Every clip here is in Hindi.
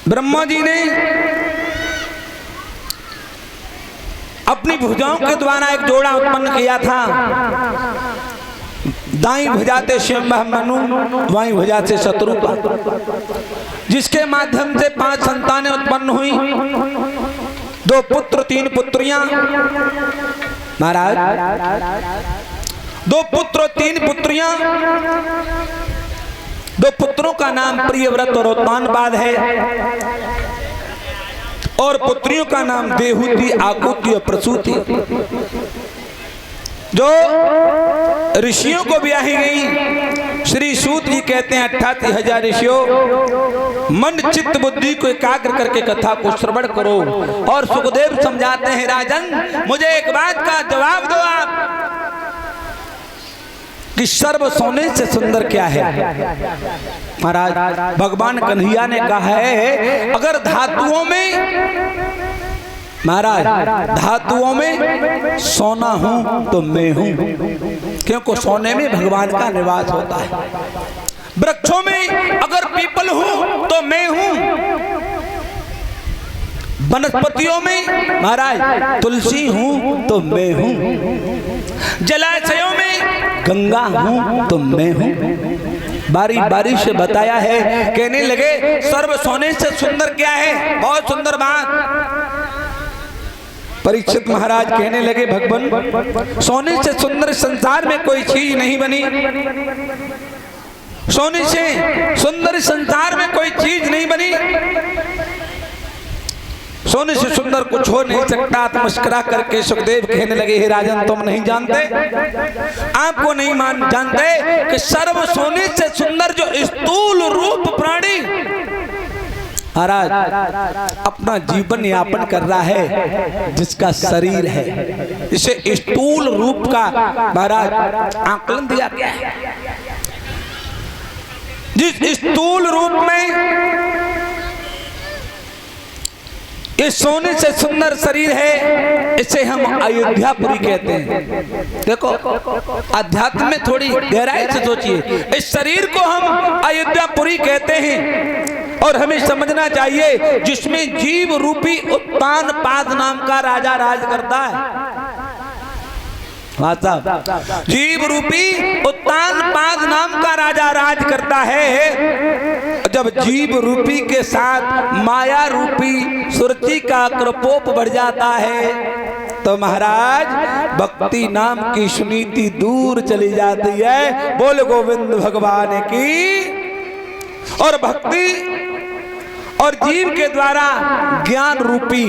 ब्रह्मा जी ने अपनी भुजाओं के द्वारा एक जोड़ा उत्पन्न किया था। दाई भुजा से स्वयं मनु, बाई भुजा से शत्रुपा, जिसके माध्यम से 5 संतानें उत्पन्न हुई, 2 पुत्र 3 पुत्रियां। महाराज 2 पुत्र 3 पुत्रियां, 2 पुत्रों का नाम प्रियव्रत और उत्तानपाद है और पुत्रियों का नाम देहूति, आकुति और प्रसूति। जो ऋषियों को ब्याही गई, श्री सूत जी कहते हैं 88,000 ऋषियों, मन चित्त बुद्धि को एकाग्र करके कथा को श्रवण करो। और सुखदेव समझाते हैं, राजन मुझे एक बात का जवाब दो आप कि सर्व सोने से सुंदर क्या है। महाराज भगवान कन्हैया ने कहा है, अगर धातुओं में, महाराज धातुओं में सोना हूं तो मैं हूं, क्योंकि सोने में भगवान का निवास होता है। वृक्षों में अगर पीपल हूं तो मैं हूं, वनस्पतियों में महाराज तुलसी हूं तो मैं हूं, जलाशयों में गंगा हूं तो मैं हूं। बारी बारी से बताया है। कहने लगे सर्व सोने से सुंदर क्या है। बहुत सुंदर बात। परीक्षित महाराज कहने लगे, भगवान सोने से सुंदर संसार में कोई चीज नहीं बनी, सोने से सुंदर संसार में कोई चीज नहीं बनी, सोने से सुंदर कुछ हो नहीं सकता। मस्करा करके सुखदेव कहने लगे, हे राजन तुम नहीं जानते, आपको नहीं जानते कि सर्व सोने से सुंदर जो स्थूल रूप प्राणी महाराज अपना जीवन यापन कर रहा है, जिसका शरीर है, इसे स्थूल रूप का महाराज आकलन दिया गया है। जिस स्थूल रूप में ये सोने से सुंदर शरीर है, इसे हम अयोध्यापुरी कहते हैं। देखो अध्यात्म में थोड़ी गहराई से सोचिए, इस शरीर को हम अयोध्यापुरी कहते हैं। और हमें समझना चाहिए, जिसमें जीव रूपी उत्तानपाद नाम का राजा राज करता है। जीव रूपी उत्तानपाद नाम का राजा राज करता है। जब जीव रूपी के साथ माया रूपी सुरती का प्रकोप बढ़ जाता है, तो महाराज भक्ति नाम की सुनीति दूर चली जाती है। बोल गोविंद भगवान की। और भक्ति और जीव के द्वारा ज्ञान रूपी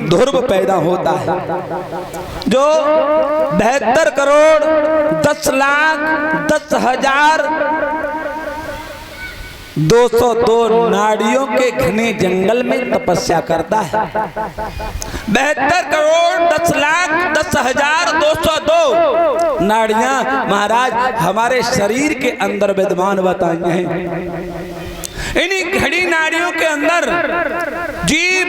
ध्रुव पैदा होता है, जो 72 करोड़ 10 लाख 10,000 202 नाड़ियों के घने जंगल में तपस्या करता है। 72 करोड़ 10 लाख 10,000 202 नाड़ियां महाराज हमारे शरीर के अंदर विद्यमान बताई हैं। इन्हीं घड़ी नाड़ियों के अंदर जीव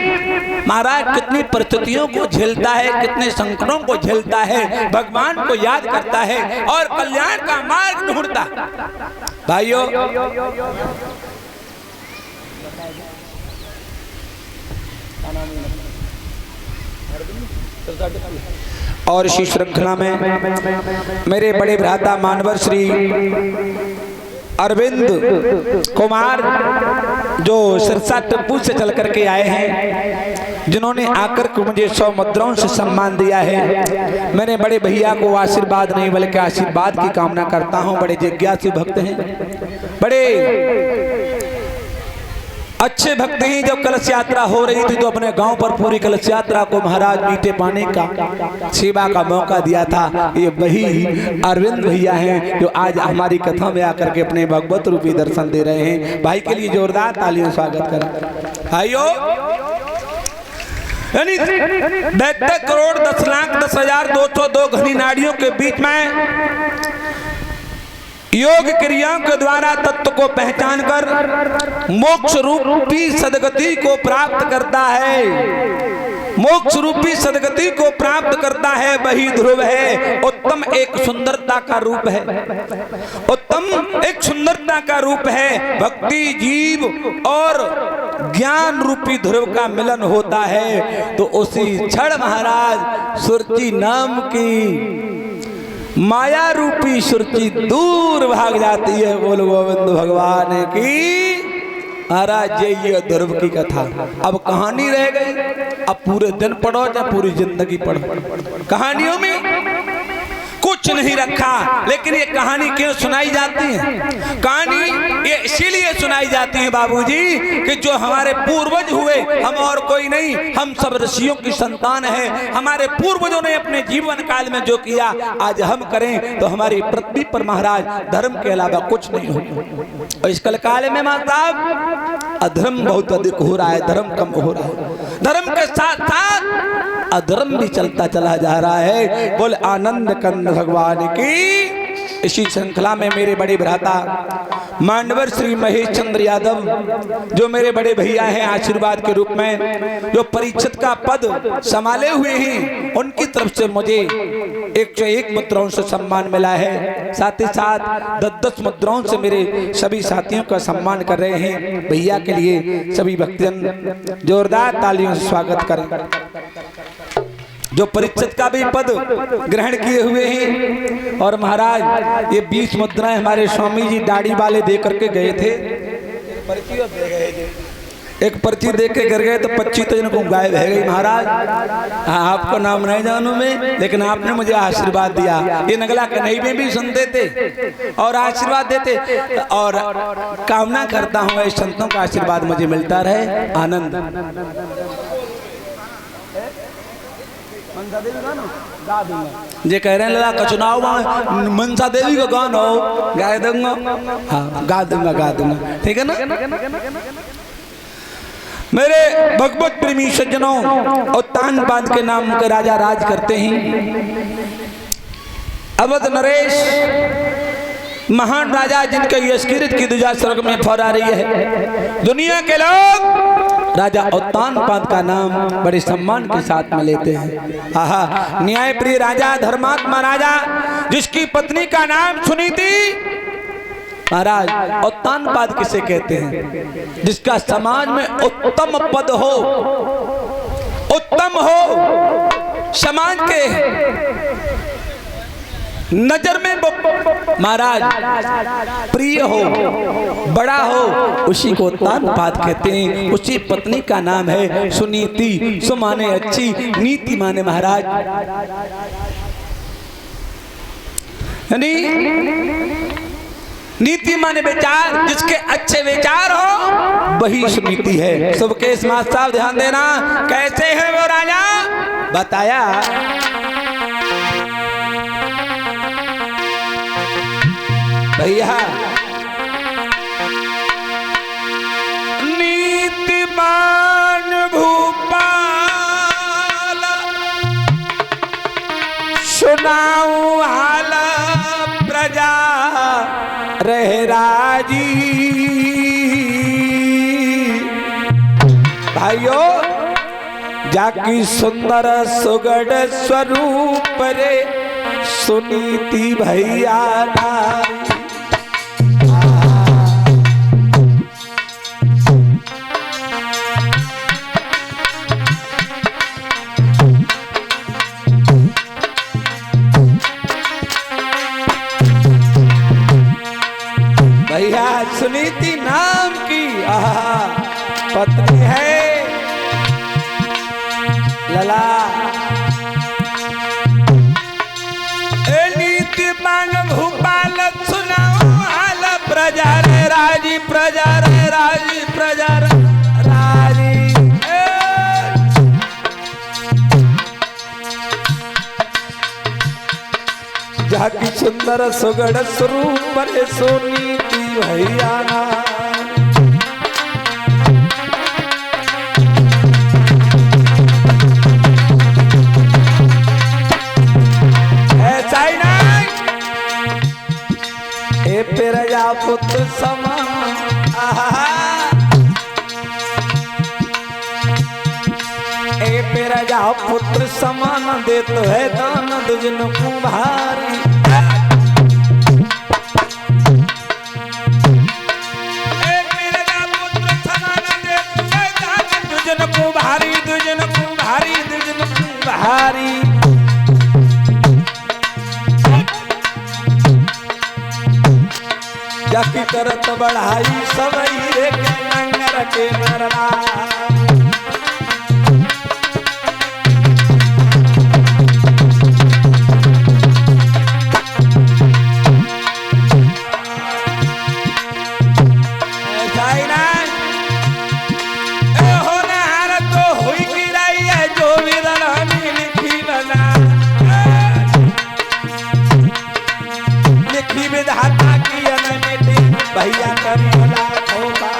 महाराज कितनी परिस्थितियों को झेलता है, कितने संकटों को झेलता है, भगवान को याद करता है और कल्याण का मार्ग ढूंढता। भाइयों और इसी श्रृंखला में मेरे बड़े भ्राता मानवर श्री अरविंद कुमार, जो सिरसा टिप्पू से चल करके आए हैं, जिन्होंने आकर के मुझे 100 मुद्राओं से सम्मान दिया है। मैंने बड़े भैया को आशीर्वाद नहीं बल्कि आशीर्वाद की कामना करता हूं। बड़े जिज्ञासु भक्त हैं, बड़े अच्छे भक्त हैं। जब कलश यात्रा हो रही थी तो अपने गांव पर पूरी कलश यात्रा को महाराज मीठे पानी का सेवा का मौका दिया था। ये वही अरविंद भैया हैं जो आज हमारी कथा में आकर के अपने भगवत रूपी दर्शन दे रहे हैं। भाई के लिए जोरदार तालियों स्वागत करें। भाइयों 72 करोड़ 10 लाख 10,000 202 घनी नाड़ियों के बीच में योग क्रियाओं के द्वारा तत्व को पहचान कर मोक्ष रूपी सदगति को प्राप्त करता है। मोक्ष रूपी सदगति को प्राप्त करता है, वही ध्रुव है। उत्तम एक सुंदरता का रूप है, उत्तम एक सुंदरता का रूप है। भक्ति जीव और ज्ञान रूपी ध्रुव का मिलन होता है तो उसी क्षण महाराज सुरती नाम की माया रूपी सुरती दूर भाग जाती है। बोल गोविंद भगवान की। महाराज ये ध्रुव की कथा। अब कहानी रह गई, अब पूरे दिन पढ़ो या पूरी जिंदगी पढ़ो, कहानियों में कुछ नहीं रखा। लेकिन ये कहानी क्यों सुनाई जाती है? कहानी ये इसीलिए सुनाई जाती है बाबूजी कि जो हमारे पूर्वज हुए, हम और कोई नहीं, हम सब ऋषियों की संतान है। हमारे पूर्वजों ने अपने जीवन काल में जो किया आज हम करें तो हमारी पृथ्वी पर महाराज धर्म के अलावा कुछ नहीं हो। और इस कल काल में महाराज अधर्म बहुत अधिक हो रहा है, धर्म कम हो रहा है। धर्म के साथ साथ अधर्म भी चलता चला जा रहा है। बोल आनंद कंद भगवान की। इसी श्रृंखला में मेरे बड़े भ्राता मांडवर श्री महेश चंद्र यादव जो मेरे बड़े भैया हैं आशीर्वाद के रूप में जो परीक्षित का पद संभाले हुए हैं, उनकी तरफ से मुझे 101 मुद्राओं से सम्मान मिला है। साथ ही साथ 10-10 मुद्राओं से मेरे सभी साथियों का सम्मान कर रहे हैं। भैया के लिए सभी भक्तजन जोरदार तालियों से स्वागत करें। जो परीक्षित का भी पद ग्रहण किए हुए हैं। और महाराज ये 20 मुद्राएं हमारे स्वामी जी दाढ़ी वाले दे करके गए थे। एक पर्ची दे के कर गए तो 25 तो इनको गायब है गई महाराज। हाँ, आपको नाम नहीं जानू मैं, लेकिन आपने मुझे आशीर्वाद दिया। ये नगला कन्हई में भी सुनते थे और आशीर्वाद देते। और कामना करता हूँ इस संतों का आशीर्वाद मुझे मिलता रहे। आनंद जे कह रहे हैं लगा चुनाव में मनसा देवी का गाना हो गा दूंगा। हाँ, गा दूंगा ठीक है ना। मेरे भगवत प्रेमी सज्जनों, उत्तान पाद के नाम के राजा राज करते हैं। अवध नरेश महान राजा जिनके यशकीरत की ध्वजा स्वर्ग में फहरा रही है। दुनिया के लोग राजा उत्तान पाद का नाम बड़े सम्मान के साथ में लेते हैं। आहा, न्याय प्रिय राजा, धर्मात्मा राजा, जिसकी पत्नी का नाम सुनीति। महाराज उत्तान पाद किसे कहते हैं? जिसका समाज में उत्तम पद हो, उत्तम हो, समाज के नजर में महाराज प्रिय हो, बड़ा हो, उसी को उत्तान पाद कहते हैं। उसी पत्नी का नाम है सुनीति। सु माने अच्छी, नीति माने महाराज नीति माने विचार। जिसके अच्छे विचार हो वही सुनीति है। सबके स्मार्ट साहब ध्यान देना। कैसे है वो राजा? बताया भैया। नीतिमान भूपाल सुनाऊं हाल प्रजा रहे राजी। भाइयों, जाकी सुंदर सुगढ़ स्वरूप रे सुनीति भैया नारी। भैया सुनीति नाम की पत्नी है लला। नीतिमान भूपाल सुनाओ हाल प्रजा रे राजी, प्रजा रे राजी, प्रजा रे राजी। जाकी सुंदर सुगढ़ स्वरूप रे सुनीति भैया नारी। प्रजा पुत्र समान, ए प्रजा पुत्र समान देत है दान दुजन कुम्हारी। ए प्रजा पुत्र समान देत हारी। जाकी करत बढ़ाई सबई रे के नंगर के नरवा। भैया करियोला होगा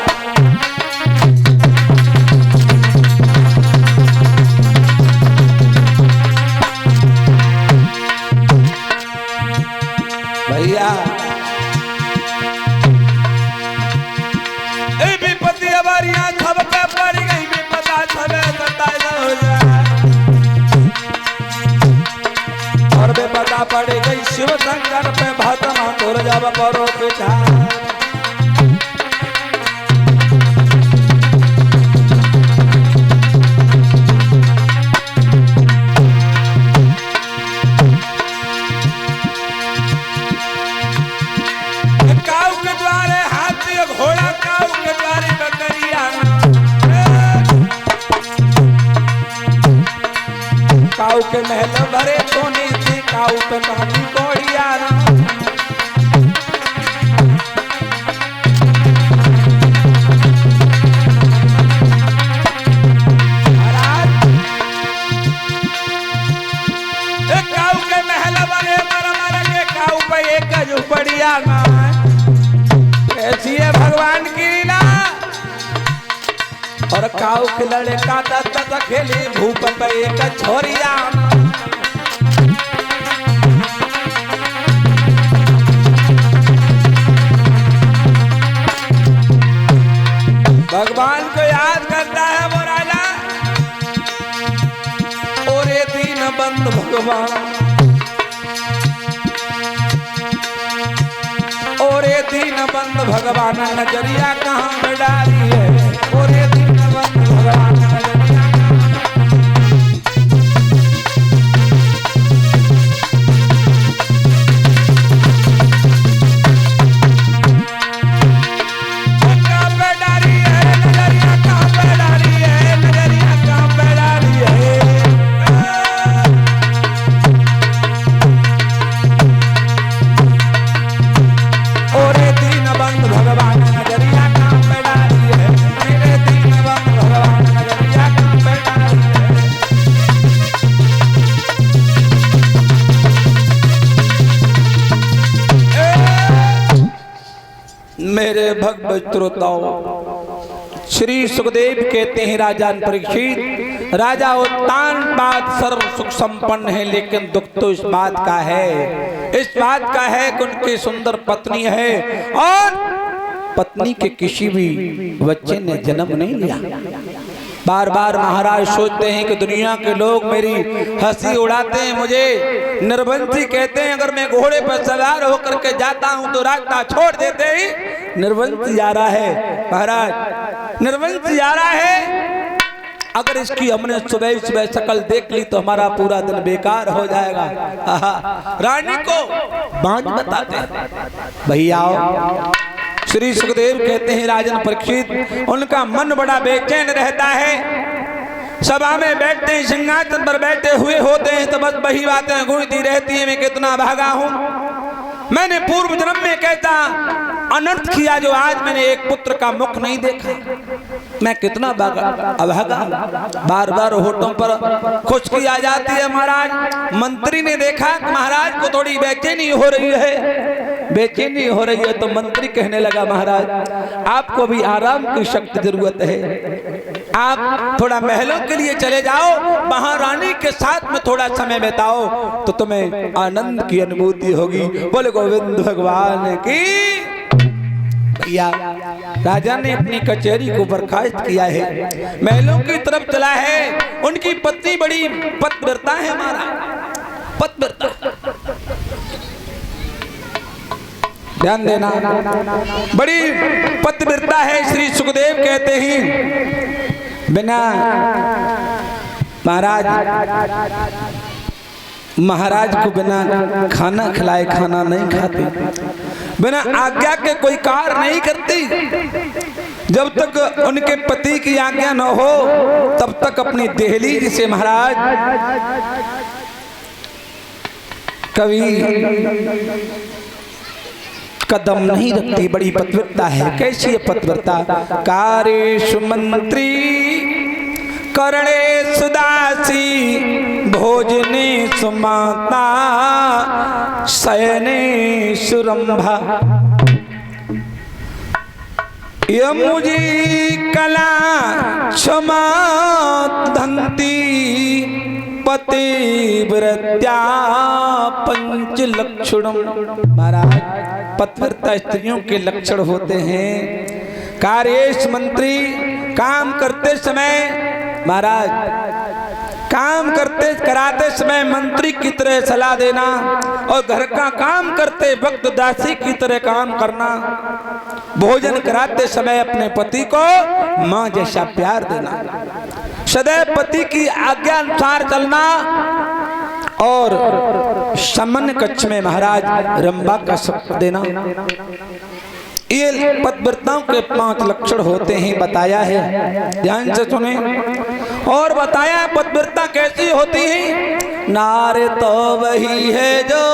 भैया विपत्ति हमारी यहाँ सब पे पड़ गई। विपदा सब हो जाए और विपदा पड़ गई शिव शंकर पे भातमा तोर जब करो पिछा। काऊ के महल भरे सोनी थी काऊ पे कहानी कोड़िया काऊ के महल भरे मर मर के काऊ पे एक झुपड़िया ऐसी है भगवान की लीला। और काऊ के लड़का दत्त खेली भूप पे एक छोरिया। भगवान को याद करता है वो राजा और ये दीन बंद भगवान और ये दीन बंद भगवान नजरिया कहाँ में डाली है। और ये दीन बंद भगवान नजरिया कहाँ पे डाली है। नजरिया कहाँ पे डाली है। नजरिया कहाँ पे डाली है। और ये दीन बंद भगवान नजरिया कहाँ पे डाली है। मेरे दीन बंद भगवान नजरिया कहाँ पे डाली है। मेरे भक्त श्रोताओं, श्री सुखदेव कहते हैं राजा परीक्षित, राजा उत्तान बात सर्व सुख संपन्न है, लेकिन दुख तो इस बात का है कि उनकी सुंदर पत्नी है और पत्नी के किसी भी बच्चे ने जन्म नहीं लिया। बार बार महाराज सोचते हैं कि दुनिया के लोग मेरी हंसी उड़ाते हैं, मुझे निर्वंशी कहते हैं। अगर मैं घोड़े पर सवार होकर के जाता हूं तो रास्ता छोड़ देते ही निर्वंशी आ रहा है। महाराज निर्वंशी आ रहा है, अगर इसकी हमने सुबह सुबह शकल देख ली तो हमारा पूरा दिन बेकार हो जाएगा। रानी को बांझ बताते हैं। भैया श्री सुखदेव कहते हैं राजन परीक्षित, उनका मन बड़ा बेचैन रहता है। सभा में बैठते हैं, सिंहासन पर बैठे हुए होते हैं तो बस वही बातें गूंजती रहती हैं, मैं कितना भागा हूँ, मैंने पूर्व जन्म में कहता अनर्थ किया जो आज मैंने एक पुत्र का मुख नहीं देखा, मैं कितना अभागा। बार बार होठों पर खुशकी आ जाती है। महाराज मंत्री ने देखा कि महाराज को थोड़ी बेचैनी हो रही है तो मंत्री कहने लगा, महाराज आपको भी आराम की सख्त जरूरत है, आप थोड़ा महलों के लिए चले जाओ, महारानी के साथ में थोड़ा समय बिताओ तो तुम्हें आनंद की अनुभूति होगी। बोले गोविंद भगवान की। भैया राजा ने अपनी कचहरी को बर्खास्त किया है, महलों की तरफ चला है। उनकी पत्नी बड़ी पतिव्रता है, हमारा पतिव्रता, ध्यान देना, बड़ी पतिव्रता है। श्री सुखदेव कहते हैं बिना महाराज को बिना खाना खिलाए खाना नहीं खाती, बिना आज्ञा के कोई कार्य नहीं करती। जब तक उनके पति की आज्ञा न हो तब तक अपनी दहलीज से महाराज कभी कदम नहीं रखती। बड़ी पतिव्रता है। कैसी है पतिव्रता? कार्येषु मंत्री करणे सुदासी भोजने सुमाता शयने सुरंभा यमुजी कला क्षमा धंती पतिव्रत्या पंच लक्षणम। महाराज पतिव्रता स्त्रियों के लक्षण होते हैं। कार्येषु मंत्री काम करते समय महाराज काम करते कराते समय मंत्री की तरह सलाह देना और घर का काम करते वक्त दासी की तरह काम करना। भोजन कराते समय अपने पति को मां जैसा प्यार देना। सदैव पति की आज्ञा अनुसार चलना। और सामान्य कक्ष में महाराज रंभा का शब्द देना। ये पतिव्रताओं के 5 लक्षण होते हैं, बताया है। ध्यान से सुने। और बताया पतिव्रता कैसी होती है। नारे तो वही है जो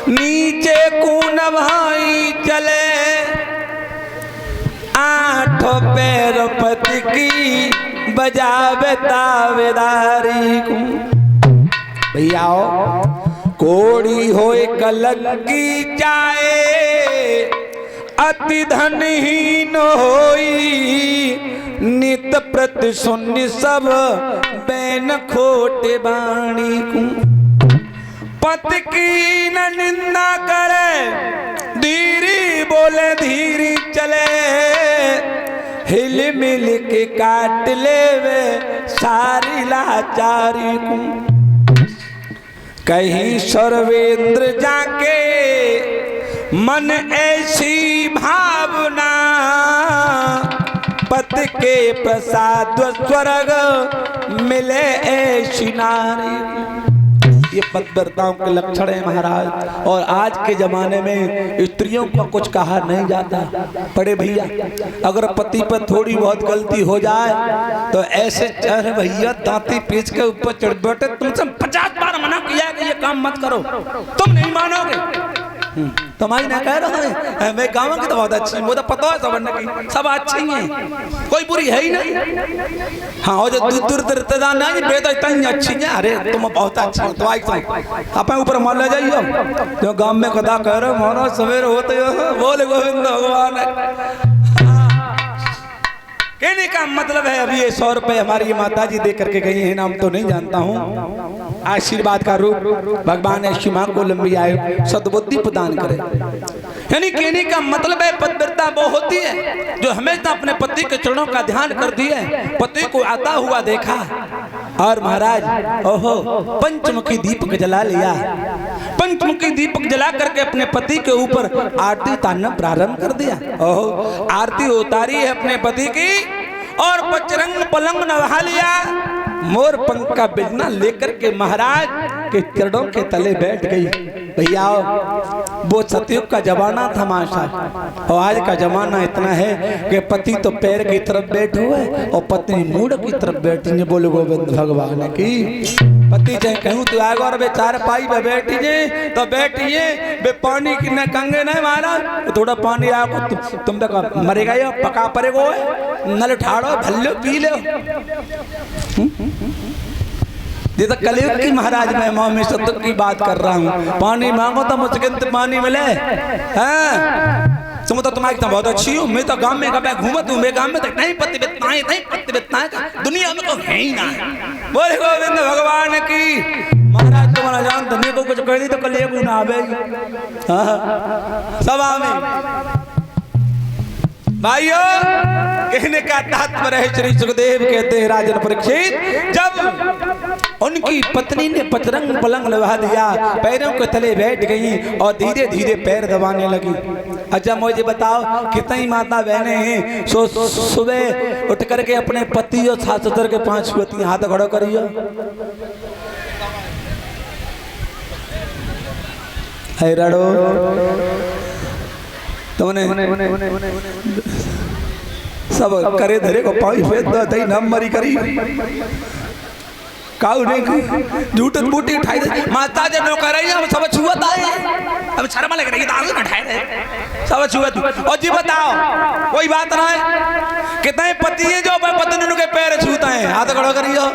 नीचे कून भाई चले, 8 पैर पति की बजावे तावेदारी को। भैया कोड़ी होए कलंकी चाहे अति धनहीन होई, नित प्रति शून्य सब बैन खोटे बाणी को। पति की न निंदा करे धीरी बोले धीरी चले, हिल मिल के काट ले वे सारी लाचारी को। कहीं सर्वेंद्र जाके मन ऐसी भावना, पति के प्रसाद स्वर्ग मिले ऐसी नारी। ये पतिव्रताओं के लक्षण है महाराज। और आज के जमाने में स्त्रियों को कुछ कहा नहीं जाता। बड़े भैया अगर पति पर थोड़ी बहुत गलती हो जाए तो ऐसे चढ़ भैया दांती पीछ के ऊपर चढ़ बैठे। तुमसे 50 बार मना किया कि ये काम मत करो, तुम नहीं मानोगे। तुम्हारी ना कह रहा है मैं गाँव की तो बहुत अच्छी, मुझे पता है सब अच्छी हैं, कोई बुरी है ही नहीं। हाँ और जो दूर रिश्तेदार नहीं बेटा इतनी अच्छी है। अरे तुम बहुत अच्छी हो, तो आई आप ऊपर मान ले जाइयो। जो गाँव में कदा कह रहे हो मोरो सवेरे होते हो बोले गोविंद भगवान। कहने का मतलब है अभी ये 100 रुपए हमारी माता जी दे करके गई है, नाम तो नहीं जानता हूँ। आशीर्वाद का रूप भगवान ऐसी मां को लंबी आयु सद्बुद्धि प्रदान करे। यानी कहने का मतलब है पतिव्रता वो होती है जो हमेशा अपने पति के चरणों का ध्यान करती है, पति को आता हुआ देखा और महाराज ओहो पंचमुखी दीपक जला लिया। पंचमुखी दीपक जला करके अपने पति के ऊपर आरती उतारना प्रारंभ कर दिया। ओहो आरती उतारी है अपने पति की और पचरंग पलंग नहा लिया। मोर पंख का बिजना लेकर के महाराज के चरणों के तले बैठ गई। भैया वो सतयुग का जमाना था माशा, और आज का जमाना इतना है कि पति तो पैर की तरफ बैठे हुए और पत्नी मूड की तरफ बैठी है। बोलो गोविंद भगवान की। पति चाहे कहूँ तो आगे और बेचार पाई पे बैठिए तो बैठिए, बे पानी की न कंगे नहीं मारा थोड़ा पानी आगो तुम तक मरेगा या पका पड़ेगो, नल ठाड़ो भल्लो पी लो। ये तो कलयुग की महाराज मैं माँ में सत्य की बात कर रहा हूँ। पानी मांगो तो मुझे पानी मिले। तुम तो तुम्हारी बहुत अच्छी हो, मैं तो गांव में कभी घूमत हूँ, मैं गांव में तक नहीं पति बितना का दुनिया में तो है ही ना। बोले गोविंद भगवान की। महाराज तुम्हारा जान धनी को कुछ कह दी तो कलयुग ना आवे सभा में। भाइयों कहने का तात्पर्य है श्री सुखदेव कहते हैं राजन परीक्षित जब उनकी पत्नी ने पचरंग पलंग लगा दिया, पैरों के तले बैठ गई और धीरे धीरे पैर दबाने लगी। अच्छा मुझे बताओ कितनी माता बहने हैं सुबह उठ करके अपने पति और सास ससुर के 5 छुअती, हाथ खड़ो करियो। है रड़ो तुमने सब करे धरे को पाई फेंक दो तई नम मरी करी काऊ ने झूठ बूटी उठाई दे माता जे नो कर रही हम सब छुअत आए अब शर्म लग रही दाल न उठाए दे सब छुअत। और जी बताओ कोई बात ना है कितने पति हैं जो पत्नी के पैर छूते हैं, हाथ खड़ो करियो।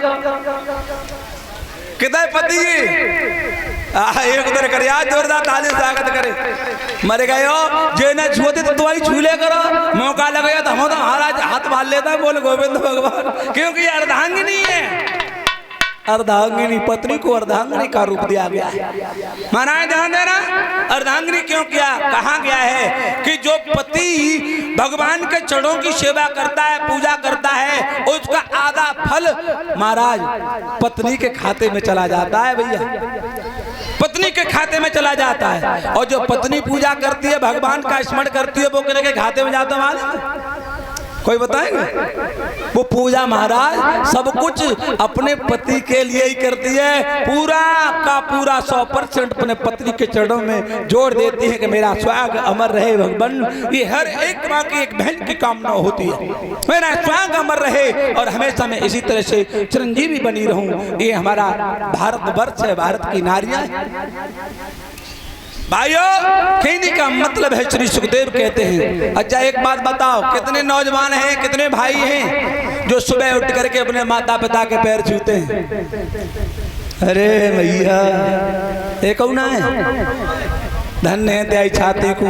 कितने पति एक उधर करे आज जोरदार ताली स्वागत करे मरे गए हो जे न छुअते तो तुम्हारी छूले करो, मौका लगे तो हम तो महाराज हाथ बांध लेता है बोल गोविंद भगवान, क्योंकि अर्धांगिनी है। अर्धांगिनी पत्नी को अर्धांगिनी का रूप दिया गया है। महाराज ध्यान देना अर्धांगिनी क्यों किया कहा गया है कि जो पति भगवान के चरणों की सेवा करता है पूजा करता है उसका आधा फल महाराज पत्नी के खाते में चला जाता है भैया, पत्नी के खाते में चला जाता है। और जो पत्नी पूजा करती है भगवान का स्मरण करती है वो किसी के खाते में जाता है कोई बताएंगे? वो पूजा महाराज सब कुछ अपने पति के लिए ही करती है, पूरा का पूरा 100% अपने पत्नी के चरणों में जोड़ देती है कि मेरा स्वाग अमर रहे भगवान। ये हर एक माँ की एक बहन की कामना होती है, मेरा स्वाग अमर रहे और हमेशा मैं इसी तरह से चिरंजीवी बनी रहूं। ये हमारा भारतवर्ष है, भारत की नारियां भाइयों। कहने का मतलब है श्री सुखदेव कहते हैं अच्छा एक बात बताओ कितने नौजवान हैं कितने भाई हैं जो सुबह उठ करके अपने माता पिता के पैर छूते हैं? अरे भैया ये कौन है धन्य है त्याई छाते को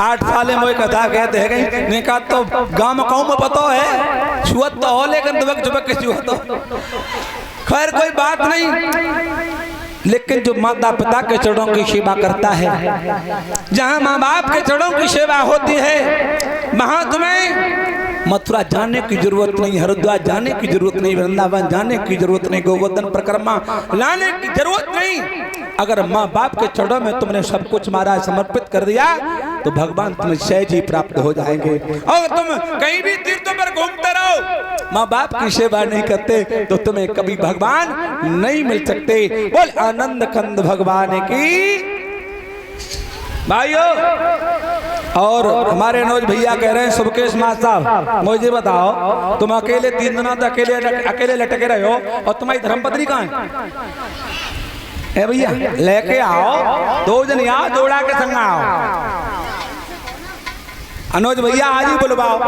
8 साल में कथा कहते हैं ने कहा तो गांव में कौन में पता है छुअत तो हो लेकिन दुबक दुबक के छुअत हो। खैर कोई बात नहीं, लेकिन जो माता पिता के चरणों की सेवा करता है, जहां माँ बाप के चरणों की सेवा होती है वहां तुम्हें मथुरा जाने की जरूरत नहीं, हरिद्वार जाने की जरूरत नहीं, वृंदावन जाने की जरूरत नहीं, गोवर्धन परिक्रमा लाने की जरूरत नहीं। अगर माँ बाप के चरणों में तुमने सब कुछ महाराज समर्पित कर दिया तो भगवान तुम्हें सहज ही प्राप्त हो जाएंगे। और तुम कहीं भी तीर्थों पर घूमते रहो माँ बाप की सेवा नहीं करते तो तुम्हें कभी भगवान नहीं मिल सकते। बोल आनंद कंद भगवान की भाइयों। और हमारे नौज भैया कह रहे हैं सुबकेश माँ साहब मुझे बताओ तुम अकेले 3 दिनों तक अकेले लटके रहे हो और तुम्हारी धर्मपत्नी कहाँ है भैया? लेके आओ 2 जन यहाँ जोड़ा के संग आओ। अनुज भैया आज ही बुलवाओ।